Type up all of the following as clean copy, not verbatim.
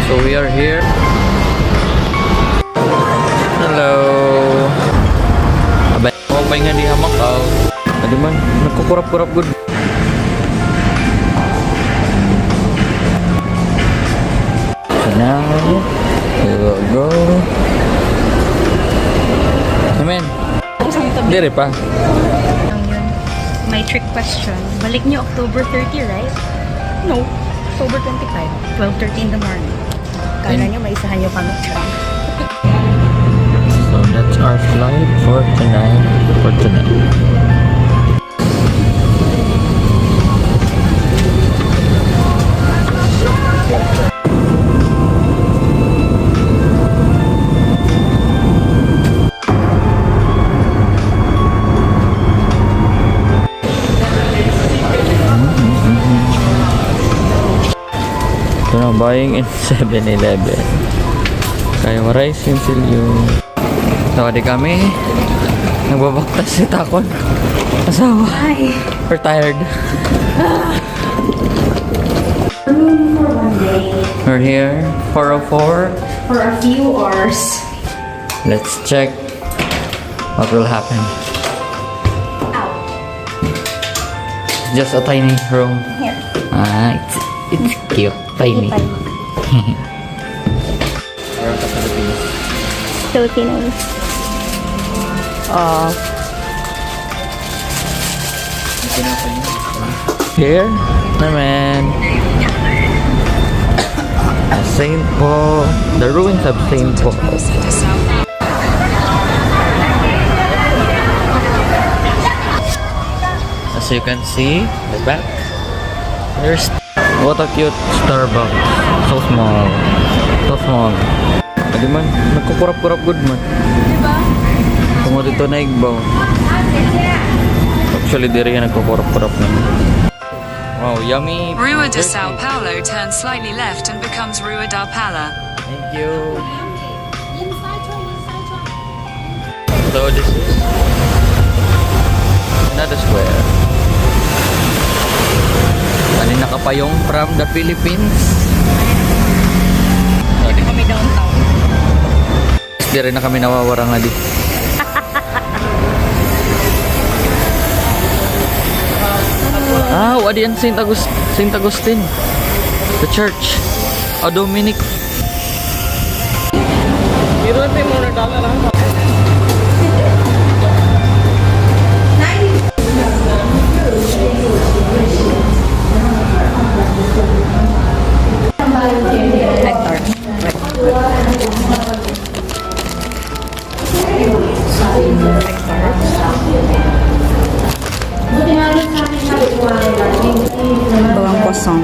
So we are here. Hello. Abay, okay nga di Macau. Adi man, nagkukurap-kurap good. So now, we will go. Amen. Dire pa. My trick question. Balik niyo October 30, right? No. October 25. 12:30 in the morning. Kala niyo may isahan niyo kami. So that's our flight for tonight. So now buying in 7-Eleven. Kaya rice yung silyo. Tawadi kami. Nagbabaktas si Takon. Asawa. Hi. We're tired. Room for one day. We're here. 404. For a few hours. Let's check what will happen. Ow. Just a tiny room. Here. Ah, it's cute. Tiny. Filipinos. Here naman. Saint Paul. The ruins of Saint Paul. As you can see, the back. There's what a cute Starbucks. So small. So small. Adi man, nagkukurap-kurap good man. Diba? Kung dito na igbaw. Actually, di rin nagkukurap-kurap na. Wow, yummy. Rua de Sao Paulo turns slightly left and becomes Rua da Pala. Thank you. So this is another square. Kanina ka pa yung from the Philippines. Dito kami downtown. Di rin na kami nawawara nga di. Adi yan Saint Agustin. The church. Dominic. Bawang kosong.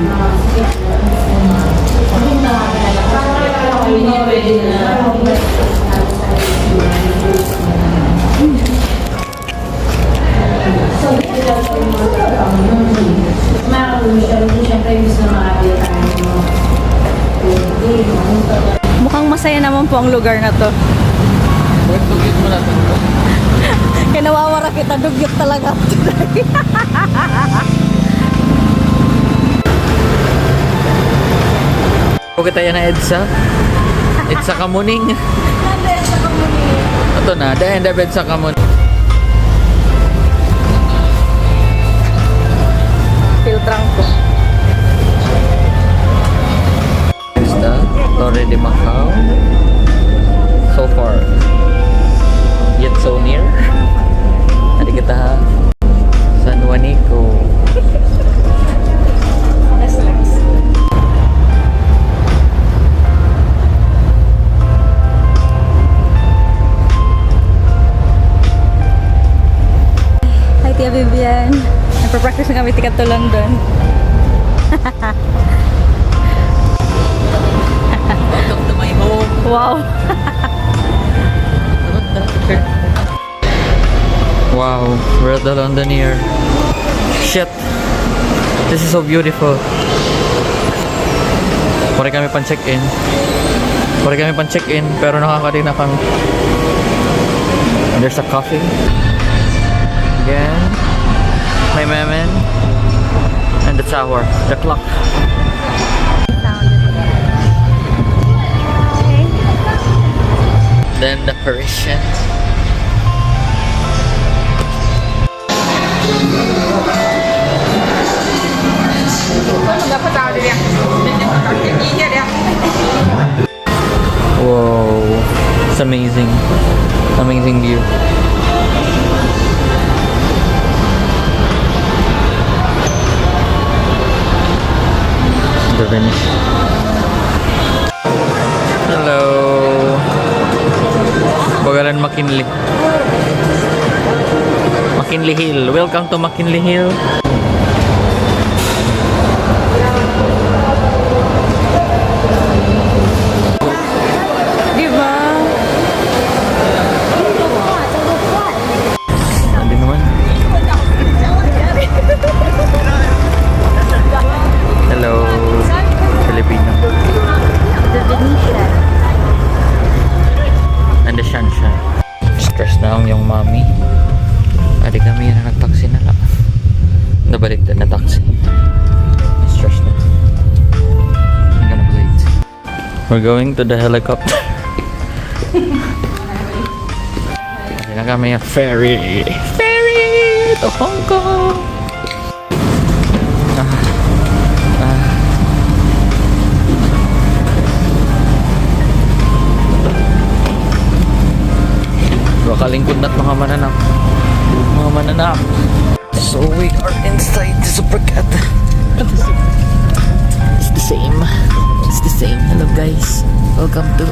Mukhang masaya naman po ang lugar na to. Tugit mo natin to. Kaya nawawara kita, dugyot talaga. Kung kita yan na EDSA. EDSA Kamuning. Ito na, the end of EDSA Kamuning. Filtrang ko. Here's the Torre de Macau. So far. Yet so near. Tadi kita San Juanico. Hi Tia Vivian. Nagpa-practice na kami ticket to London. Welcome to my home. Wow. Wow, we're at the Londoner. Shit. This is so beautiful. Pwede kami pan check-in. Pero nakakadi na kami. And there's a coffee. Again. My mamen. And the tower. The clock. then the Parisians. Whoa, it's amazing. Amazing view. The Venice. Hello. Bagalan McKinley. McKinley Hill. Welcome to McKinley Hill. Diba? Hindi naman. Hello. Filipino. The Venetian. And the sunshine. Stress na ang yung mommy. Adi kami na nag-taxi na lang. Nabalik na taxi. Stress na. I'm gonna be late. We're going to the helicopter. Adi na kami yung ferry. Ferry to Hong Kong. Kalingkod na't mga mananap. Mga mananap. So we are inside the supercat. It's the same. It's the same. Hello guys. Welcome to